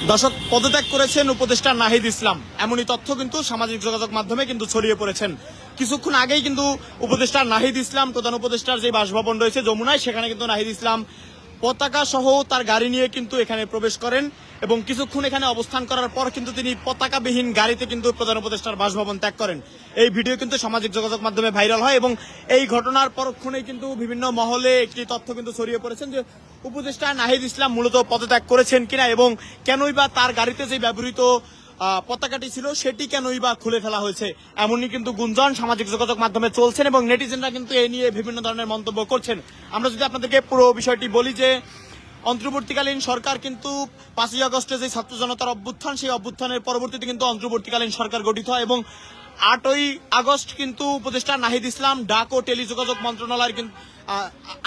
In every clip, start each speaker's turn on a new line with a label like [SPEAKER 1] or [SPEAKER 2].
[SPEAKER 1] দর্শক, পদত্যাগ করেছেন উপদেষ্টা নাহিদ ইসলাম, এমনই তথ্য কিন্তু সামাজিক যোগাযোগ মাধ্যমে কিন্তু ছড়িয়ে পড়েছেন। কিছুক্ষণ আগেই কিন্তু উপদেষ্টা নাহিদ ইসলাম, প্রধান উপদেষ্টার যে বাসভবন রয়েছে যমুনায়, সেখানে কিন্তু নাহিদ ইসলাম পতাকা সহ তার গাড়ি নিয়ে কিন্তু এখানে প্রবেশ করেন এবং কিছুক্ষণ এখানে অবস্থান করার পর কিন্তু তিনি পতাকাবিহীন গাড়িতে কিন্তু প্রধান উপদেষ্টার বাসভবন ত্যাগ করেন। এই ভিডিও কিন্তু সামাজিক যোগাযোগ মাধ্যমে ভাইরাল হয় এবং এই ঘটনার পরক্ষণেই কিন্তু বিভিন্ন মহলে একটি তথ্য কিন্তু ছড়িয়ে পড়েছেন যে উপদেষ্টা নাহিদ ইসলাম মূলত পদত্যাগ করেছেন কিনা এবং কেনই বা তার গাড়িতে যে ব্যবহৃত পতাকাটি ছিল সেটি কেনই বা খুলে ফেলা হয়েছে, এমনই কিন্তু গুঞ্জন সামাজিক যোগাযোগ মাধ্যমে চলছেন এবং নেটিজেনরা কিন্তু এ নিয়ে বিভিন্ন ধরনের মন্তব্য করছেন। আমরা যদি আপনাদেরকে পুরো বিষয়টি বলি যে অন্তর্বর্তীকালীন সরকার কিন্তু 5ই আগস্টে যে ছাত্র জনতার অভ্যুত্থান, সেই অভ্যুত্থানের পরবর্তীতে কিন্তু অন্তর্বর্তীকালীন সরকার গঠিত হয় এবং 8ই আগস্ট কিন্তু উপদেষ্টা নাহিদ ইসলাম ডাক ও টেলিযোগাযোগ মন্ত্রণালয়ের কিন্তু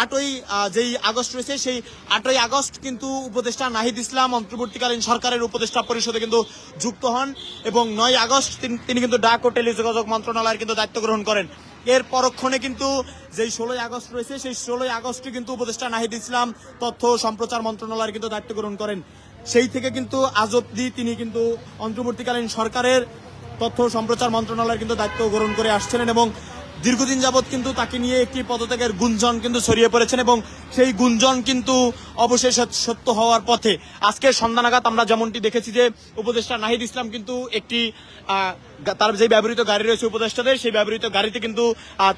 [SPEAKER 1] 8ই যেই আগস্ট রয়েছে সেই 8ই আগস্ট কিন্তু উপদেষ্টা নাহিদ ইসলাম অন্তর্বর্তীকালীন সরকারের উপদেষ্টা পরিষদে কিন্তু যুক্ত হন এবং 9ই আগস্ট তিনি কিন্তু ডাক ও টেলিযোগাযোগ মন্ত্রণালয়ের কিন্তু দায়িত্ব গ্রহণ করেন। এর পরক্ষণে কিন্তু যেই 16ই আগস্ট রয়েছে সেই 16ই আগস্টে কিন্তু উপদেষ্টা নাহিদ ইসলাম তথ্য সম্প্রচার মন্ত্রণালয়ের কিন্তু দায়িত্ব গ্রহণ করেন। সেই থেকে কিন্তু আজ অব্দি তিনি কিন্তু অন্তর্বর্তীকালীন সরকারের তথ্য সম্প্রচার মন্ত্রণালয়ের কিন্তু দায়িত্ব গ্রহণ করে আসছিলেন এবং দীর্ঘদিন যাবৎ কিন্তু তাকে নিয়ে একটি পদত্যাগের গুঞ্জন কিন্তু ছড়িয়ে পড়েছেন এবং সেই গুঞ্জন কিন্তু অবশেষে সত্য হওয়ার পথে। আজকে সন্ধ্যা নাগাদ আমরা যেমনটি দেখেছি যে উপদেষ্টা নাহিদ ইসলাম কিন্তু একটি তার যে ব্যবহৃত গাড়ি রয়েছে উপদেষ্টাদের, সেই ব্যবহৃত গাড়িতে কিন্তু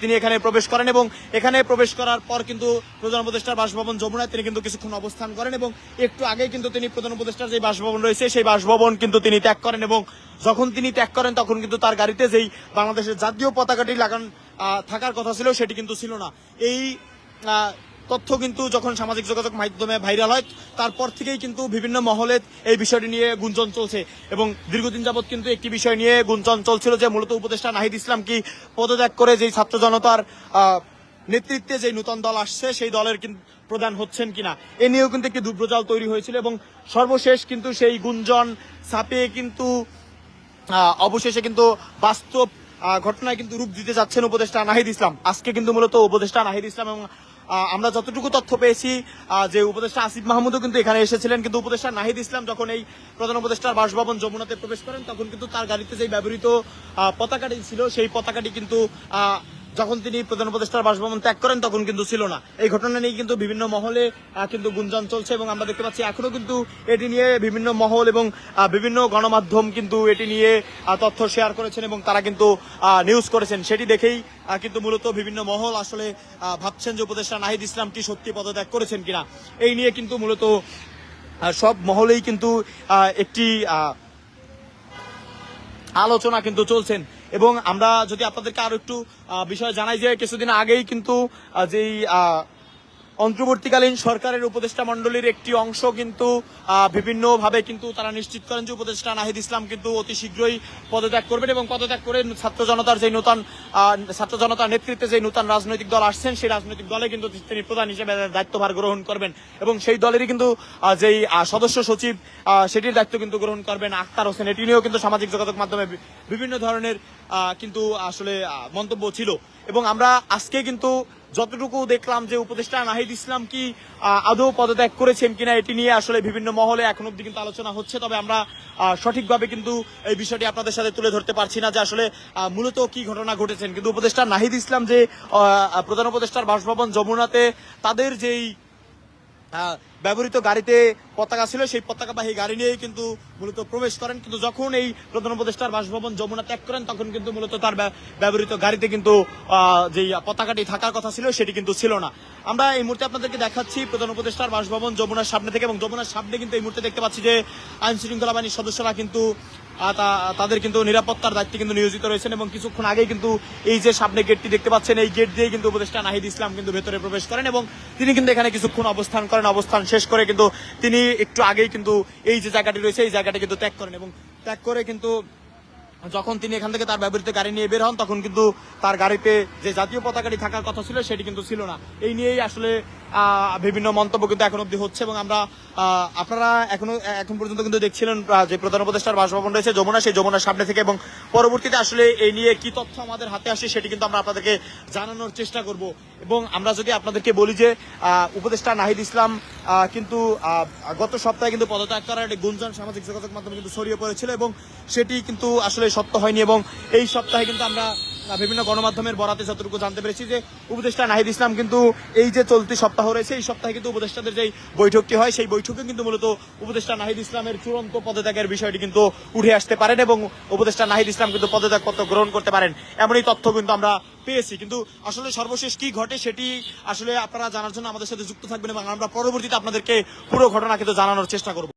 [SPEAKER 1] তিনি এখানে প্রবেশ করেন এবং এখানে প্রবেশ করার পর কিন্তু প্রধান উপদেষ্টার বাসভবন যমুনায় তিনি কিন্তু কিছুক্ষণ অবস্থান করেন এবং একটু আগে কিন্তু তিনি প্রধান উপদেষ্টার যে বাসভবন রয়েছে সেই বাসভবন কিন্তু তিনি ত্যাগ করেন এবং যখন তিনি ত্যাগ করেন তখন কিন্তু তার গাড়িতে যেই বাংলাদেশের জাতীয় পতাকাটি থাকার কথা ছিল সেটি কিন্তু ছিল না। এই তথ্য কিন্তু যখন সামাজিক যোগাযোগ মাধ্যমে ভাইরাল হয় তারপর থেকেই কিন্তু বিভিন্ন মহলে এই বিষয়টি নিয়ে গুঞ্জন চলছে এবং দীর্ঘদিন যাবৎ কিন্তু একটি বিষয় নিয়ে গুঞ্জন চলছিল যে মূলত উপদেষ্টা নাহিদ ইসলাম কি পদত্যাগ করে যেই ছাত্র জনতার নেতৃত্বে যে নতুন দল আসছে সেই দলের প্রধান হচ্ছেন কিনা, এ নিয়েও কিন্তু একটি দুর্ব্রজাল তৈরি হয়েছিল এবং সর্বশেষ কিন্তু সেই গুঞ্জন ছাপিয়ে কিন্তু অবশেষে কিন্তু বাস্তব ঘটনায় কিন্তু রূপ দিতে যাচ্ছেন উপদেষ্টা নাহিদ ইসলাম। আজকে কিন্তু মূলত উপদেষ্টা নাহিদ ইসলাম এবং আমরা যতটুকু তথ্য পেয়েছি যে উপদেষ্টা আসিফ মাহমুদও কিন্তু এখানে এসেছিলেন, কিন্তু উপদেষ্টা নাহিদ ইসলাম যখন এই প্রধান উপদেষ্টার বাসভবন যমুনাতে প্রবেশ করেন তখন কিন্তু তার গাড়িতে যে ব্যবহৃত পতাকাটি ছিল সেই পতাকাটি কিন্তু যখন তিনি প্রধান উপদেষ্টার বাসভবন ত্যাগ করেন তখন কিন্তু ছিল না। এই ঘটনা নিয়ে কিন্তু বিভিন্ন মহলে কিন্তু গুঞ্জন চলছে এবং আমরা দেখতে পাচ্ছি এখনো কিন্তু এটি নিয়ে বিভিন্ন মহল এবং বিভিন্ন গণমাধ্যম কিন্তু এটি নিয়ে তথ্য শেয়ার করেছেন এবং তারা কিন্তু নিউজ করেছেন। সেটি দেখেই কিন্তু মূলত বিভিন্ন মহল আসলে ভাবছেন যে উপদেষ্টা নাহিদ ইসলামটি সত্যি পদত্যাগ করেছেন কিনা। এই নিয়ে কিন্তু মূলত সব মহলেই কিন্তু একটি আলোচনা কিন্তু চলছেন এবং আমরা যদি আপনাদেরকে আরো একটু বিষয় জানাই যে কিছুদিন আগেই কিন্তু যেই অন্তর্বর্তীকালীন সরকারের উপদেষ্টা মণ্ডলীর একটি অংশ কিন্তু বিভিন্নভাবে কিন্তু তারা নিশ্চিত করেন যে উপদেষ্টা নাহিদ ইসলাম কিন্তু অতি শীঘ্রই পদত্যাগ করবেন এবং পদত্যাগ করে ছাত্র জনতার নেতৃত্বে যে নতুন রাজনৈতিক দল আসছেন সেই রাজনৈতিক দলে কিন্তু তিনি প্রধান হিসেবে দায়িত্বভার গ্রহণ করবেন এবং সেই দলেরই কিন্তু যেই সদস্য সচিব সেটির দায়িত্ব কিন্তু গ্রহণ করবেন আখতার হোসেন। এটি নিয়েও কিন্তু সামাজিক যোগাযোগ মাধ্যমে বিভিন্ন ধরনের কিন্তু আসলে মন্তব্য ছিল এবং আমরা আজকে কিন্তু যতটুকু দেখলাম যে উপদেষ্টা নাহিদ ইসলাম কি আদৌ পদত্যাগ করেছেন কিনা এটি নিয়ে আসলে বিভিন্ন মহলে এখন অব্দি কিন্তু আলোচনা হচ্ছে, তবে আমরা সঠিকভাবে কিন্তু এই বিষয়টি আপনাদের সাথে তুলে ধরতে পারছি না যে আসলে মূলত কি ঘটনা ঘটেছেন। কিন্তু উপদেষ্টা নাহিদ ইসলাম যে প্রধান উপদেষ্টার বাসভবন যমুনাতে তাদের যেই ব্যবহৃত গাড়িতে পতাকা ছিল সেই পতাকাবাহী গাড়ি নিয়েই কিন্তু মূলত প্রবেশ করেন, কিন্তু যখন এই প্রধান উপদেষ্টার বাসভবন যমুনা ত্যাগ করেন তখন কিন্তু মূলত তার ব্যবহৃত গাড়িতে কিন্তু যেই পতাকাটি থাকার কথা ছিল সেটি কিন্তু ছিল না। আমরা এই মুহূর্তে আপনাদেরকে দেখাচ্ছি প্রধান উপদেষ্টার বাসভবন যমুনার সামনে থেকে এবং যমুনার সামনে কিন্তু এই মুহূর্তে দেখতে পাচ্ছি যে আইন শৃঙ্খলা বাহিনীর সদস্যরা কিন্তু তাদের কিন্তু নিরাপত্তার দায়িত্বে কিন্তু নিয়োজিত রয়েছেন এবং কিছুক্ষণ আগেই কিন্তু এই যে সামনে গেটটি দেখতে পাচ্ছেন এই গেট দিয়ে কিন্তু উপদেষ্টা নাহিদ ইসলাম কিন্তু ভেতরে প্রবেশ করেন এবং তিনি কিন্তু এখানে কিছুক্ষণ অবস্থান করেন। অবস্থান শেষ করে কিন্তু তিনি একটু আগেই কিন্তু এই যে জায়গাটি রয়েছে এই জায়গাটি কিন্তু ত্যাগ করেন এবং ত্যাগ করে কিন্তু যখন তিনি এখান থেকে তার ব্যবহৃত গাড়ি নিয়ে বের হন তখন কিন্তু তার গাড়িতে যে জাতীয় পতাকাটি থাকার কথা ছিল সেটি কিন্তু ছিল না। এই নিয়েই আসলে বিভিন্ন মন্তব্য কিন্তু এখন অব্দি হচ্ছে এবং আমরা আপনারা এখন পর্যন্ত কিন্তু দেখছিলেন যে প্রধান উপদেষ্টার বাসভবন রয়েছে যমুনা, সেই যমুনার সামনে থেকে, এবং পরবর্তীতে আসলে এই নিয়ে কি তথ্য আমাদের হাতে আসে সেটি কিন্তু আমরা আপনাদেরকে জানানোর চেষ্টা করব। এবং আমরা যদি আপনাদেরকে বলি যে উপদেষ্টা নাহিদ ইসলাম কিন্তু গত সপ্তাহে কিন্তু পদত্যাগ করার একটি গুঞ্জন সামাজিক যোগাযোগ মাধ্যমে কিন্তু ছড়িয়ে পড়েছিল এবং সেটি কিন্তু আসলে সত্য হয়নি। এবং এই সপ্তাহে কিন্তু আমরা বিভিন্ন গণমাধ্যমের বরাতে যতটুকু জানতে পেরেছি যে উপদেষ্টা নাহিদ ইসলাম কিন্তু এই যে চলতি সপ্তাহ রয়েছে এই সপ্তাহে কিন্তু উপদেষ্টাদের যে বৈঠকটি হয় সেই বৈঠকে কিন্তু মূলত উপদেষ্টা নাহিদ ইসলামের চূড়ান্ত পদত্যাগের বিষয়টি কিন্তু উঠে আসতে পারেন এবং উপদেষ্টা নাহিদ ইসলাম কিন্তু পদত্যাগপত্র গ্রহণ করতে পারেন, এমনই তথ্য কিন্তু আমরা পেয়েছি। কিন্তু আসলে সর্বশেষ কি ঘটে সেটি আসলে আপনারা জানার জন্য আমাদের সাথে যুক্ত থাকবেন এবং আমরা পরবর্তীতে আপনাদেরকে পুরো ঘটনা কিন্তু জানানোর চেষ্টা করব।